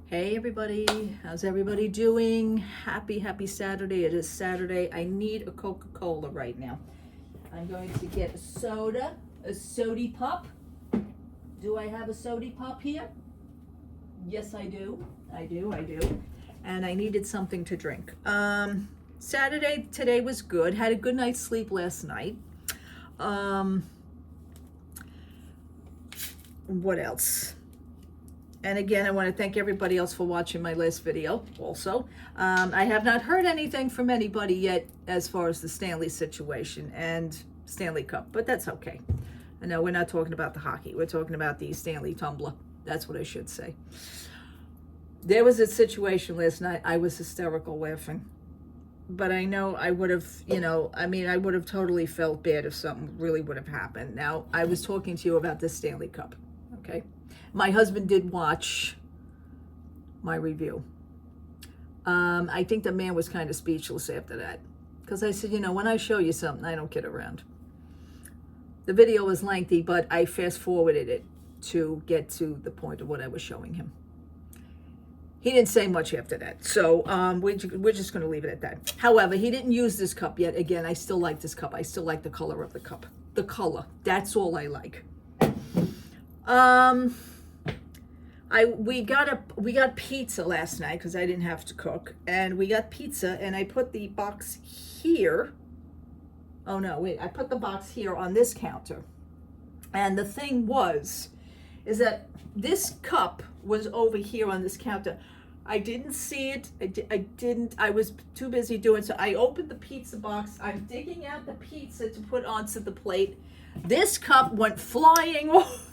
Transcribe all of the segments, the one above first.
Hey everybody, how's everybody doing? Happy Saturday. It is Saturday. I need a Coca-Cola right now. I'm going to get a soda, a sody pop. Do I have a sody pop here? Yes, I do. I do. And I needed something to drink. Saturday today was good. Had a good night's sleep last night. What else? And again, I want to thank everybody else for watching my last video also. I have not heard anything from anybody yet as far as the Stanley situation and Stanley Cup, but that's okay. I know we're not talking about the hockey. We're talking about the Stanley Tumbler. That's what I should say. There was a situation last night. I was hysterical laughing. But I know I would have, I would have totally felt bad if something really would have happened. Now, I was talking to you about the Stanley Cup, okay? My husband did watch my review. I think the man was kind of speechless after that. Because I said, when I show you something, I don't kid around. The video was lengthy, but I fast forwarded it to get to the point of what I was showing him. He didn't say much after that. So we're just going to leave it at that. However, he didn't use this cup yet. Again, I still like this cup. I still like the color of the cup. The color. That's all I like. We got pizza last night because I didn't have to cook, and we got pizza, and I put the box here. Oh no, wait! I put the box here on this counter, and the thing is that this cup was over here on this counter. I didn't see it. I was too busy doing so. I opened the pizza box. I'm digging out the pizza to put onto the plate. This cup went flying off.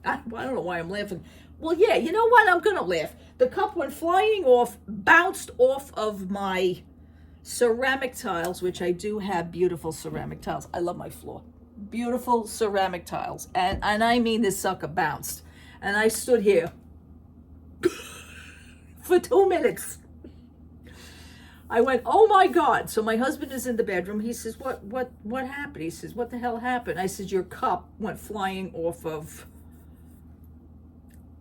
I don't know why I'm laughing. Well, yeah, you know what? I'm going to laugh. The cup went flying off, bounced off of my ceramic tiles, which I do have beautiful ceramic tiles. I love my floor. Beautiful ceramic tiles. And I mean this sucker bounced. And I stood here for 2 minutes. I went, oh my God. So my husband is in the bedroom. He says, what happened? He says, what the hell happened? I said, your cup went flying off of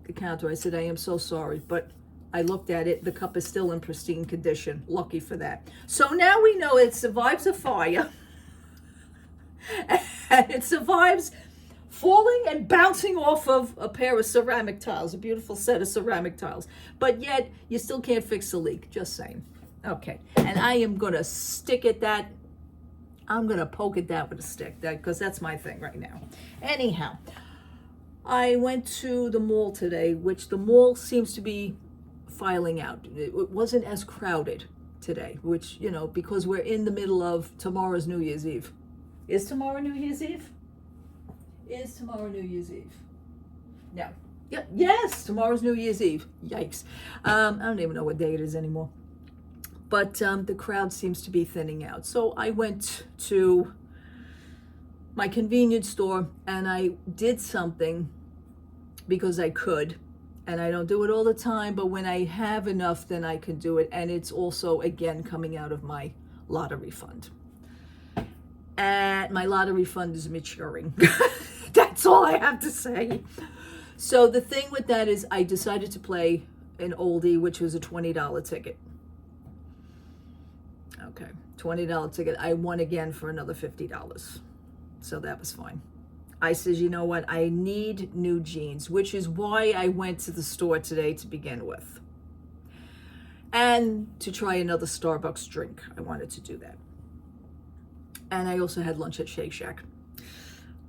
the counter. I said, I am so sorry, but I looked at it. The cup is still in pristine condition. Lucky for that. So now we know it survives a fire. And it survives falling and bouncing off of a pair of ceramic tiles, a beautiful set of ceramic tiles. But yet, you still can't fix the leak. Just saying. Okay. And I am going to stick at that. I'm going to poke at that with a stick, because that's my thing right now. Anyhow, I went to the mall today, which the mall seems to be filing out. It wasn't as crowded today, which, because we're in the middle of tomorrow's New Year's Eve. Is tomorrow New Year's Eve? Is tomorrow New Year's Eve? No. Yeah, yes, tomorrow's New Year's Eve. Yikes. I don't even know what day it is anymore. But the crowd seems to be thinning out. So I went to my convenience store and I did something because I could, and I don't do it all the time, but when I have enough, then I can do it. And it's also, again, coming out of my lottery fund. And my lottery fund is maturing. That's all I have to say. So the thing with that is I decided to play an oldie, which was a $20 ticket. Okay, $20 ticket. I won again for another $50. So that was fine. I says, you know what? I need new jeans, which is why I went to the store today to begin with. And to try another Starbucks drink. I wanted to do that. And I also had lunch at Shake Shack.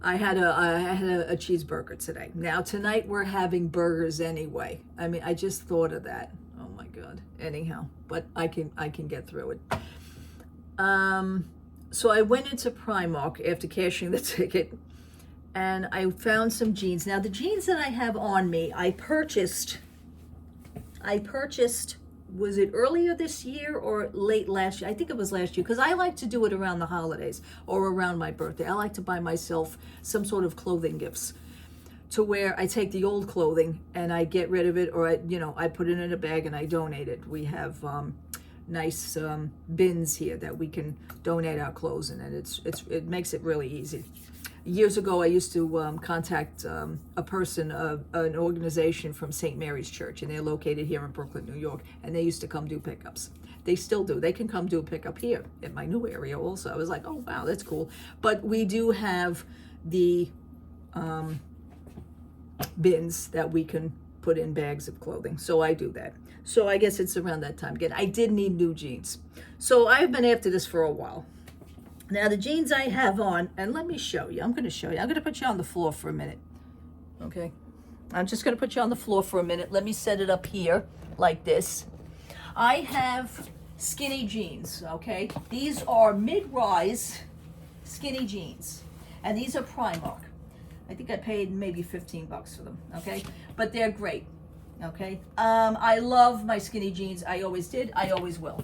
I had a cheeseburger today. Now, tonight we're having burgers anyway. I mean, I just thought of that. Oh my God. Anyhow, but I can get through it. So I went into Primark after cashing the ticket, and I found some jeans. Now, the jeans that I have on me, I purchased, was it earlier this year or late last year? I think it was last year, because I like to do it around the holidays or around my birthday. I like to buy myself some sort of clothing gifts, to where I take the old clothing and I get rid of it, or I put it in a bag and I donate it. We have nice bins here that we can donate our clothes in, and it makes it really easy. Years ago, I used to contact a person, an organization from St. Mary's Church, and they're located here in Brooklyn, New York, and they used to come do pickups. They still do. They can come do a pickup here in my new area also. I was like, oh, wow, that's cool. But we do have the bins that we can put in bags of clothing. So I do that. So I guess it's around that time again. I did need new jeans. So I've been after this for a while. Now the jeans I have on, and let me show you. I'm going to show you. I'm going to put you on the floor for a minute. Okay? I'm just going to put you on the floor for a minute. Let me set it up here like this. I have skinny jeans, okay? These are mid-rise skinny jeans. And these are Primark. I think I paid maybe $15 for them, okay? But they're great, okay? I love my skinny jeans. I always did. I always will.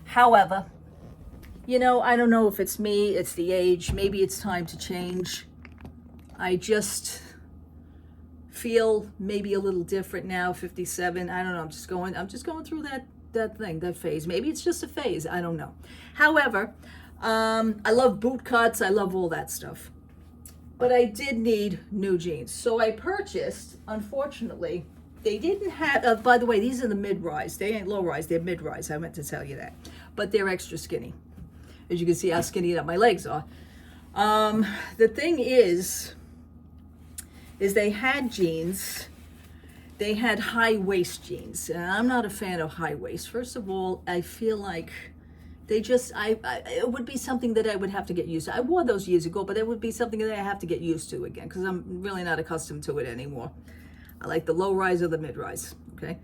However, you know, I don't know if it's me, it's the age. Maybe it's time to change. I just feel maybe a little different now, 57. I don't know. I'm just going through that phase. Maybe it's just a phase. I don't know. However, I love boot cuts. I love all that stuff. But I did need new jeans. So I purchased, unfortunately, they didn't have, by the way, these are the mid-rise. They ain't low-rise, they're mid-rise. I meant to tell you that. But they're extra skinny. As you can see how skinny that my legs are. The thing is they had jeans. They had high waist jeans. And I'm not a fan of high waist. First of all, I feel like they just, it would be something that I would have to get used to. I wore those years ago, but it would be something that I have to get used to again because I'm really not accustomed to it anymore. I like the low rise or the mid rise, okay?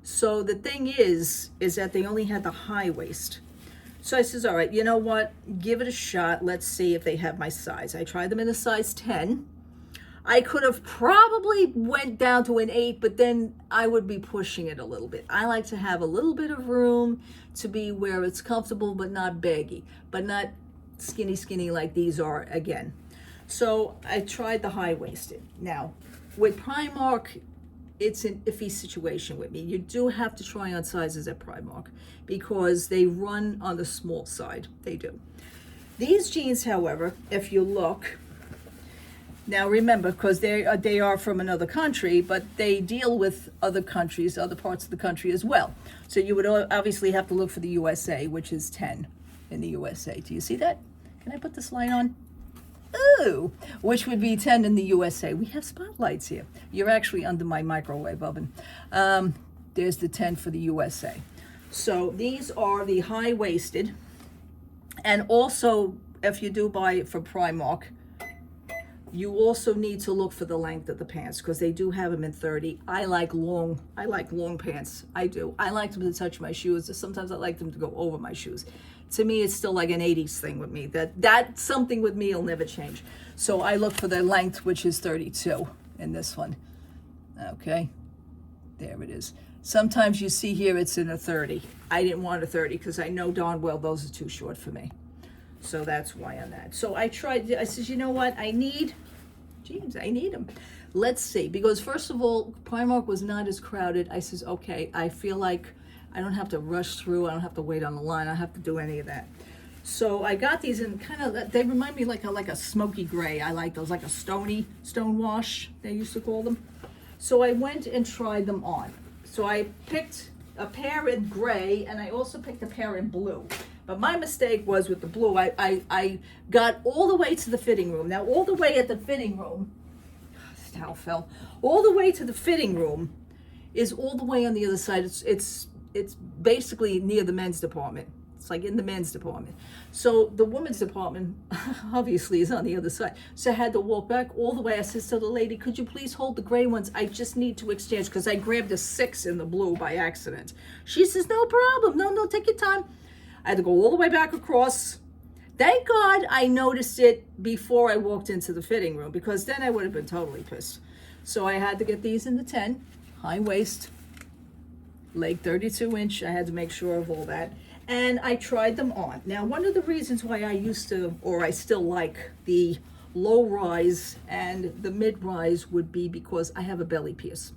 So the thing is that they only had the high waist. So I says, all right, you know what? Give it a shot. Let's see if they have my size. I tried them in a size 10. I could have probably went down to an 8, but then I would be pushing it a little bit. I like to have a little bit of room to be where it's comfortable, but not baggy, but not skinny like these are again. So I tried the high-waisted. Now, with Primark, it's an iffy situation with me. You do have to try on sizes at Primark because they run on the small side. They do. These jeans, however, if you look, now remember, because they are from another country, but they deal with other countries, other parts of the country as well. So you would obviously have to look for the USA, which is 10 in the USA. Do you see that? Can I put this light on? Ooh, which would be 10 in the USA. We have spotlights here. You're actually under my microwave oven. There's the 10 for the USA. So these are the high-waisted. And also, if you do buy it from Primark, you also need to look for the length of the pants because they do have them in 30. I like long pants. I do. I like them to touch my shoes. Sometimes I like them to go over my shoes. To me, it's still like an 80s thing with me. That something with me will never change. So I look for the length, which is 32 in this one. Okay, there it is. Sometimes you see here it's in a 30. I didn't want a 30 because I know darn well those are too short for me. So that's why on that. So I said, you know what? I need them. Let's see. Because first of all, Primark was not as crowded. I says, okay, I feel like I don't have to rush through. I don't have to wait on the line. I don't have to do any of that. So I got these in kind of, they remind me like a smoky gray. I like those, like a stone wash, they used to call them. So I went and tried them on. So I picked a pair in gray and I also picked a pair in blue. But my mistake was with the blue, I got all the way to the fitting room. Now, all the way at the fitting room, this towel fell, all the way to the fitting room is all the way on the other side. It's basically near the men's department. It's like in the men's department. So the women's department obviously is on the other side. So I had to walk back all the way. I said to the lady, could you please hold the gray ones? I just need to exchange because I grabbed a 6 in the blue by accident. She says, no problem. No, take your time. I had to go all the way back across. Thank God I noticed it before I walked into the fitting room because then I would have been totally pissed. So I had to get these in the 10, high waist, leg 32 inch. I had to make sure of all that. And I tried them on. Now, one of the reasons why I used to, or I still like the low rise and the mid rise would be because I have a belly pierce.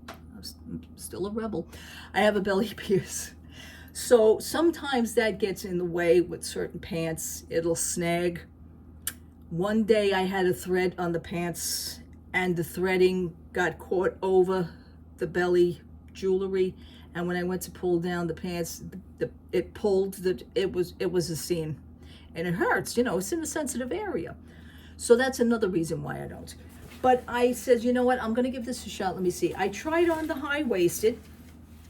I'm still a rebel. I have a belly pierce. So sometimes that gets in the way with certain pants. It'll snag One day I had a thread on the pants and the threading got caught over the belly jewelry, and when I went to pull down the pants, it pulled, it was a seam, and it hurts, it's in a sensitive area. So that's another reason why I don't. But I said, you know what, I'm gonna give this a shot. Let me see. I tried on the high-waisted.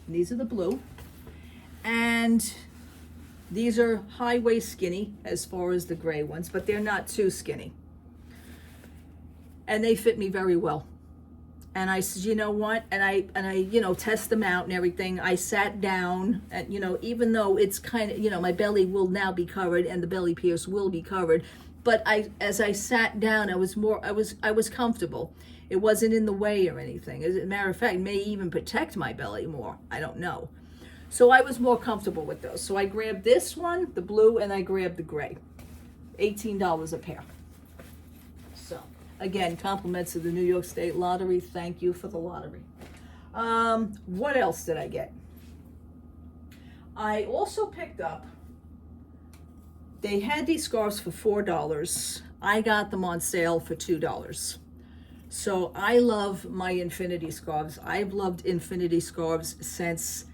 These are the blue, and these are high waist skinny as far as the gray ones, but they're not too skinny. And they fit me very well. And I said, you know what? And I test them out and everything. I sat down and, even though it's kind of, my belly will now be covered and the belly pierce will be covered. But as I sat down, I was comfortable. It wasn't in the way or anything. As a matter of fact, it may even protect my belly more. I don't know. So I was more comfortable with those. So I grabbed this one, the blue, and I grabbed the gray. $18 a pair. So, again, compliments to the New York State Lottery. Thank you for the lottery. What else did I get? I also picked up, they had these scarves for $4. I got them on sale for $2. So I love my infinity scarves. I've loved infinity scarves since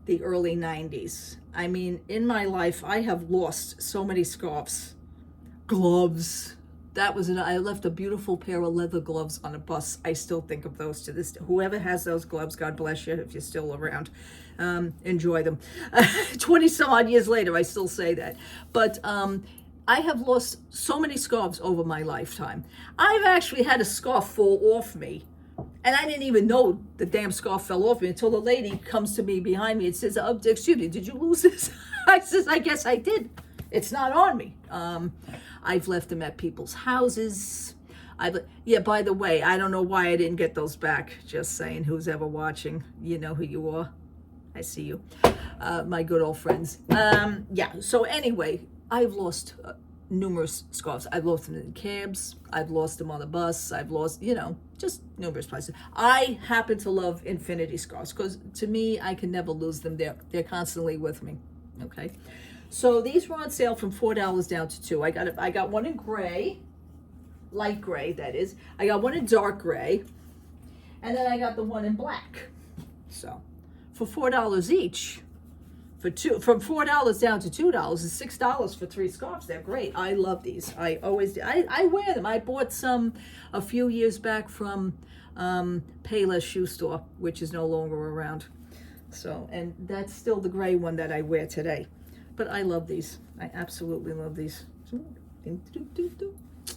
the early 90s. I mean, in my life, I have lost so many scarves. Gloves. I left a beautiful pair of leather gloves on a bus. I still think of those to this day. Whoever has those gloves, God bless you if you're still around. Enjoy them. 20 some odd years later, I still say that. But I have lost so many scarves over my lifetime. I've actually had a scarf fall off me, and I didn't even know the damn scarf fell off me until the lady comes to me behind me and says, "Oh, excuse me, did you lose this?" I says, "I guess I did. It's not on me." I've left them at people's houses. By the way, I don't know why I didn't get those back. Just saying, who's ever watching, you know who you are. I see you, my good old friends. So anyway, I've lost numerous scarves. I've lost them in cabs. I've lost them on the bus. I've lost, just numerous places. I happen to love infinity scarves because to me, I can never lose them. They're constantly with me. Okay. So these were on sale from $4 down to $2. I got one in gray, light gray, that is. I got one in dark gray, and then I got the one in black. So for $4 each, from $4 down to $2 is $6 for 3 scarves. They're great. I love these. I always do. I wear them. I bought some a few years back from Payless Shoe Store, which is no longer around. So, and that's still the gray one that I wear today. But I love these. I absolutely love these.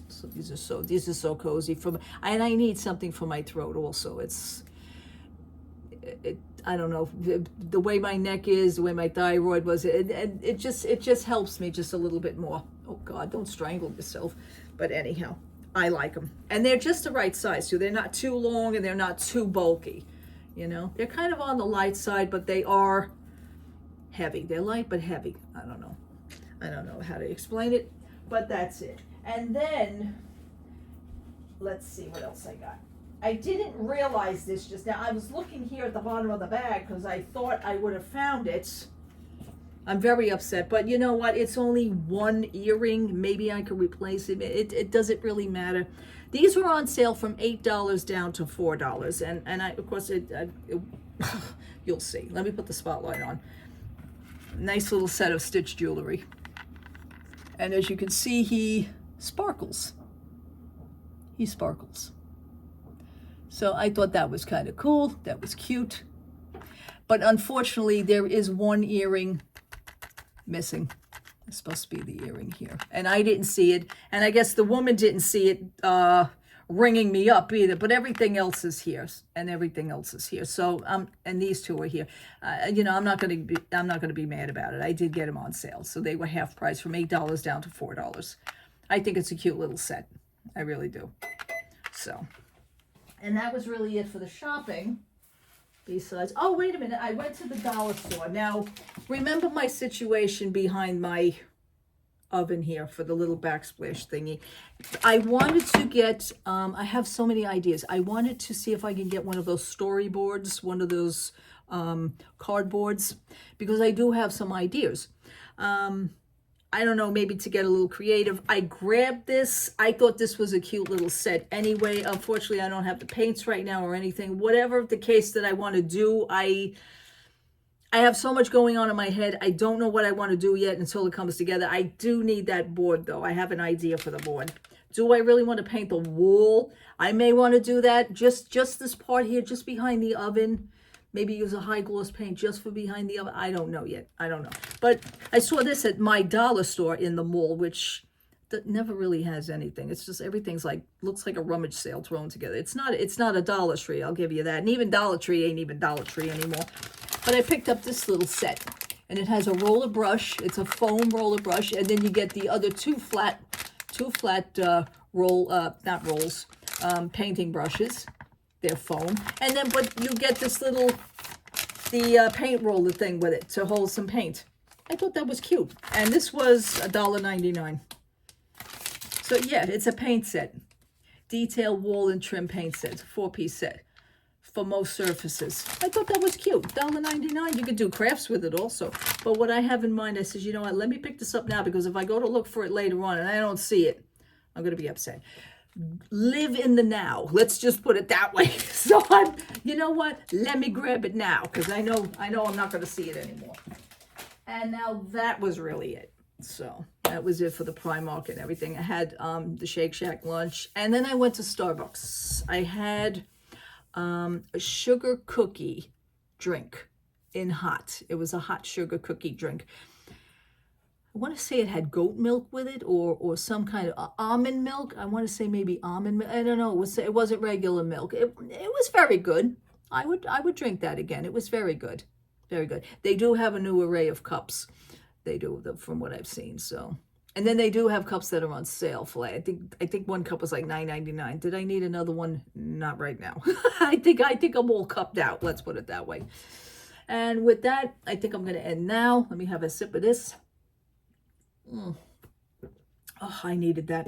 So these are so cozy and I need something for my throat also. I don't know, the way my neck is, the way my thyroid was, it just helps me just a little bit more. Oh God, don't strangle yourself. But anyhow, I like them. And they're just the right size too. They're not too long and they're not too bulky. They're kind of on the light side, but they are heavy. They're light but heavy. I don't know how to explain it, but that's it. And then let's see what else I got. I didn't realize this just now. I was looking here at the bottom of the bag because I thought I would have found it. I'm very upset, but you know what? It's only one earring. Maybe I could replace it. It doesn't really matter. These were on sale from $8 down to $4, and I, of course, you'll see. Let me put the spotlight on. Nice little set of stitch jewelry. And as you can see, he sparkles. He sparkles. So I thought that was kind of cool. That was cute. But unfortunately, there is one earring missing. It's supposed to be the earring here. And I didn't see it. And I guess the woman didn't see it ringing me up either. But everything else is here. And everything else is here. So, and these two are here. I'm not going to be mad about it. I did get them on sale. So they were half price from $8 down to $4. I think it's a cute little set. I really do. So, and that was really it for the shopping. Besides, oh, wait a minute. I went to the dollar store. Now, remember my situation behind my oven here for the little backsplash thingy. I wanted to get, I have so many ideas. I wanted to see if I can get one of those storyboards, one of those cardboards, because I do have some ideas. I don't know, maybe to get a little creative, I grabbed this. I thought this was a cute little set anyway. Unfortunately, I don't have the paints right now or anything. Whatever the case that I want to do, I have so much going on in my head. I don't know what I want to do yet until it comes together. I do need that board, though. I have an idea for the board. Do I really want to paint the wall? I may want to do that. Just this part here, just behind the oven. Maybe use a high gloss paint just for behind the oven. I don't know yet. I don't know. But I saw this at my dollar store in the mall, which never really has anything. It's just everything's like, looks like a rummage sale thrown together. It's not a Dollar Tree, I'll give you that. And even Dollar Tree ain't even Dollar Tree anymore. But I picked up this little set, and it has a roller brush. It's a foam roller brush, and then you get the other two flat painting brushes. They're foam, and then but you get this little paint roller thing with it to hold some paint. I thought that was cute, and this was $1.99. So yeah, it's a paint set, detail wall and trim paint set, 4-piece set for most surfaces. I thought that was cute. $1.99. You could do crafts with it also. But what I have in mind, I says, you know what? Let me pick this up now, because if I go to look for it later on and I don't see it, I'm gonna be upset. Live in the now. Let's just put it that way. So you know what? Let me grab it now, because I know I'm not going to see it anymore. And now that was really it. So that was it for the Primark and everything. I had the Shake Shack lunch, and then I went to Starbucks. I had a sugar cookie drink in hot. It was a hot sugar cookie drink. I want to say it had goat milk with it, or some kind of almond milk. I want to say maybe almond milk. I don't know. It wasn't regular milk. It was very good. I would drink that again. It was very good, very good. They do have a new array of cups. They do, from what I've seen. So, and then they do have cups that are on sale for I think one cup was like $9.99. Did I need another one? Not right now. I think I'm all cupped out. Let's put it that way. And with that, I think I'm going to end now. Let me have a sip of this. Oh, I needed that.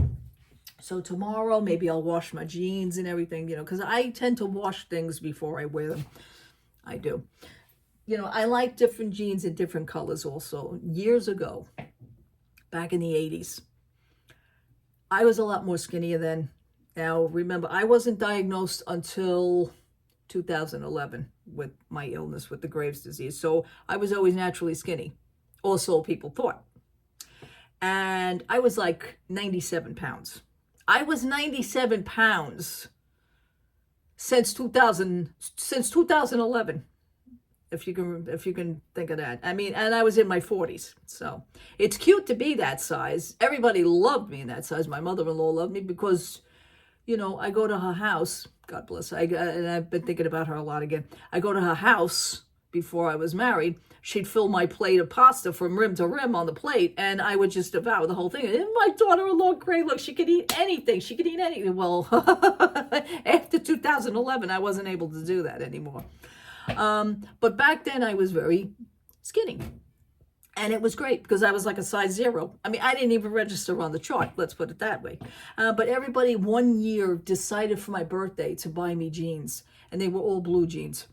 So tomorrow, maybe I'll wash my jeans and everything, because I tend to wash things before I wear them. I do. I like different jeans in different colors also. Years ago, back in the 80s, I was a lot more skinnier then. Now, remember, I wasn't diagnosed until 2011 with my illness with the Graves' disease. So I was always naturally skinny. Or so people thought. And I was like 97 pounds. I was 97 pounds since 2011. If you can think of that. I mean, and I was in my 40s. So it's cute to be that size. Everybody loved me in that size. My mother-in-law loved me because, I go to her house. God bless her. And I've been thinking about her a lot again. I go to her house before I was married. She'd fill my plate of pasta from rim to rim on the plate, and I would just devour the whole thing. And my daughter-in-law, great, look, she could eat anything. She could eat anything. Well, after 2011, I wasn't able to do that anymore. But back then, I was very skinny. And it was great because I was like a size 0. I mean, I didn't even register on the chart, let's put it that way. But everybody one year decided for my birthday to buy me jeans, and they were all blue jeans.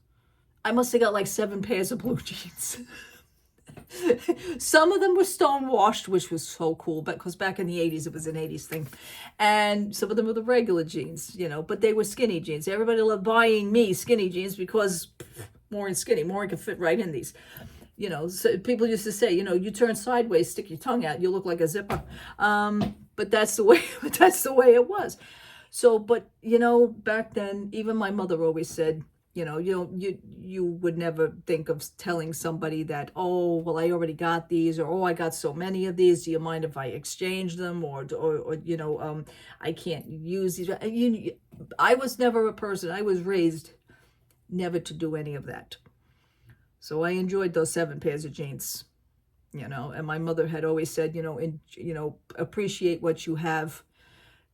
I must have got like 7 pairs of blue jeans. Some of them were stone washed, which was so cool, because back in the 80s, it was an 80s thing. And some of them were the regular jeans, but they were skinny jeans. Everybody loved buying me skinny jeans because Maureen's skinny. Maureen could fit right in these. So people used to say, you turn sideways, stick your tongue out, you look like a zipper. But that's the way it was. So, but, back then, even my mother always said, you would never think of telling somebody that, oh, well, I already got these, or, oh, I got so many of these. Do you mind if I exchange them? Or I can't use these. I was never a person. I was raised never to do any of that. So I enjoyed those 7 pairs of jeans, and my mother had always said, appreciate what you have.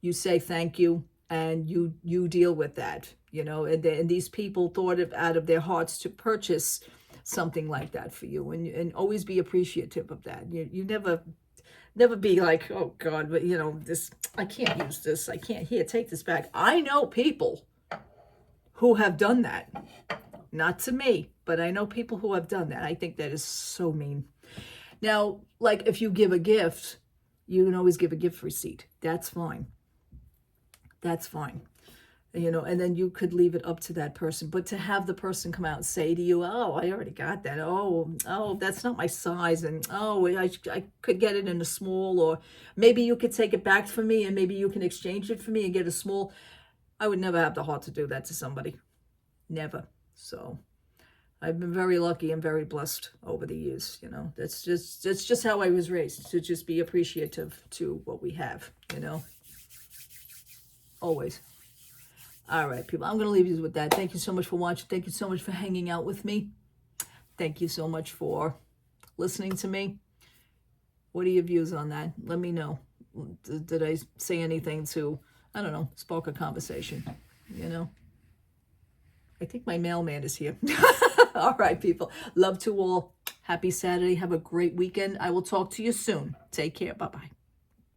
You say thank you, and you deal with that. And these people thought it out of their hearts to purchase something like that for you, and always be appreciative of that. You never be like, oh God, but this, I can't use this. I can't, here, take this back. I know people who have done that. Not to me, but I know people who have done that. I think that is so mean. Now, like if you give a gift, you can always give a gift receipt. That's fine. That's fine. And then you could leave it up to that person. But to have the person come out and say to you, oh, I already got that. Oh, that's not my size. And I could get it in a small, or maybe you could take it back for me and maybe you can exchange it for me and get a small. I would never have the heart to do that to somebody. Never. So I've been very lucky and very blessed over the years. That's just how I was raised, to just be appreciative to what we have, always. All right, people, I'm going to leave you with that. Thank you so much for watching. Thank you so much for hanging out with me. Thank you so much for listening to me. What are your views on that? Let me know. Did I say anything to, I don't know, spark a conversation? I think my mailman is here. All right, people. Love to all. Happy Saturday. Have a great weekend. I will talk to you soon. Take care. Bye-bye.